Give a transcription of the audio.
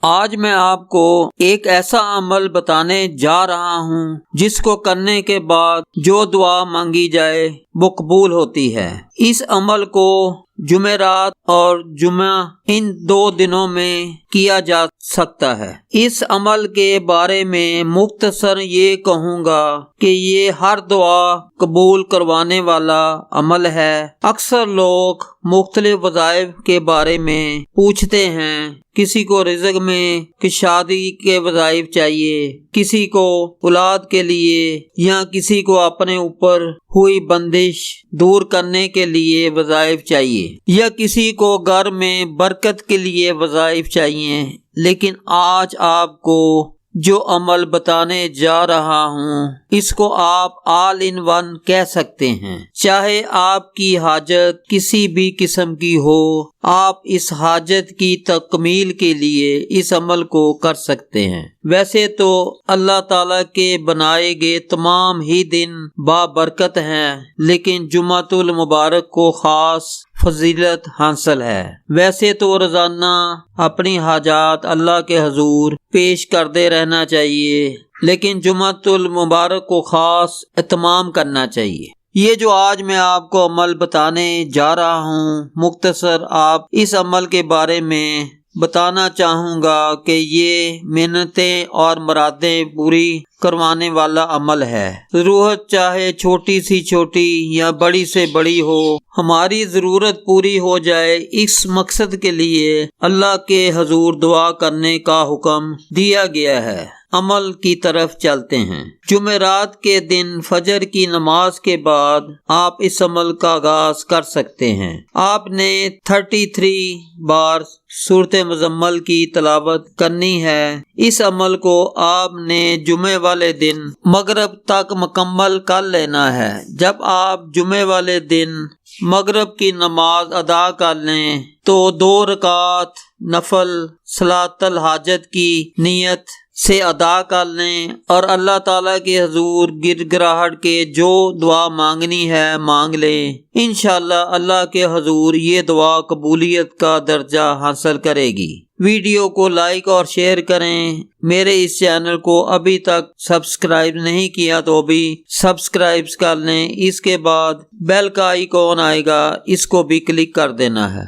آج میں آپ کو ایک ایسا عمل بتانے جا رہا ہوں جس کو کرنے کے بعد جو دعا مانگی جائے وہ قبول ہوتی ہے۔ اس عمل کو جمعرات اور جمعہ ان 2 دنوں میں کیا جا سکتا ہے۔ اس عمل کے بارے میں مختصر یہ کہوں گا کہ یہ ہر دعا قبول کروانے والا عمل ہے۔ اکثر لوگ مختلف وظائف کے بارے میں پوچھتے ہیں، کسی کو رزق میں کہ شادی کے وظائف چاہیے، کسی کو اولاد کے لیے، یا کسی کو اپنے اوپر ہوئی بندش دور کرنے کے لیے وظائف چاہیے، یا کسی کو گھر میں برکت کے لیے وظائف چاہیے۔ لیکن آج آپ کو جو عمل بتانے جا رہا ہوں اس کو آپ آل ان ون کہہ سکتے ہیں۔ چاہے آپ کی حاجت کسی بھی قسم کی ہو، آپ اس حاجت کی تکمیل کے لیے اس عمل کو کر سکتے ہیں۔ ویسے تو اللہ تعالیٰ کے بنائے گئے تمام ہی دن بابرکت ہیں، لیکن جمعۃ المبارک کو خاص فضیلت حاصل ہے۔ ویسے تو روزانہ اپنی حاجات اللہ کے حضور پیش کرتے رہنا چاہیے، لیکن جمعۃ المبارک کو خاص اہتمام کرنا چاہیے۔ یہ جو آج میں آپ کو عمل بتانے جا رہا ہوں، مختصر آپ اس عمل کے بارے میں بتانا چاہوں گا کہ یہ منتیں اور مرادیں پوری کروانے والا عمل ہے۔ ضرورت چاہے چھوٹی سی چھوٹی یا بڑی سے بڑی ہو، ہماری ضرورت پوری ہو جائے، اس مقصد کے لیے اللہ کے حضور دعا کرنے کا حکم دیا گیا ہے۔ عمل کی طرف چلتے ہیں۔ جمعرات کے دن فجر کی نماز کے بعد آپ اس عمل کا آغاز کر سکتے ہیں۔ آپ نے 33 بار سورۃ مزمل کی تلاوت کرنی ہے۔ اس عمل کو آپ نے جمعے والے دن مغرب تک مکمل کر لینا ہے۔ جب آپ جمعے والے دن مغرب کی نماز ادا کر لیں تو 2 رکعت نفل صلاۃ الحاجت کی نیت سے ادا کر لیں اور اللہ تعالیٰ کے حضور گر گراہٹ کے جو دعا مانگنی ہے مانگ لیں۔ انشاءاللہ اللہ کے حضور یہ دعا قبولیت کا درجہ حاصل کرے گی۔ ویڈیو کو لائک اور شیئر کریں۔ میرے اس چینل کو ابھی تک سبسکرائب نہیں کیا تو ابھی سبسکرائب کر لیں۔ اس کے بعد بیل کا آئیکن آئے گا، اس کو بھی کلک کر دینا ہے۔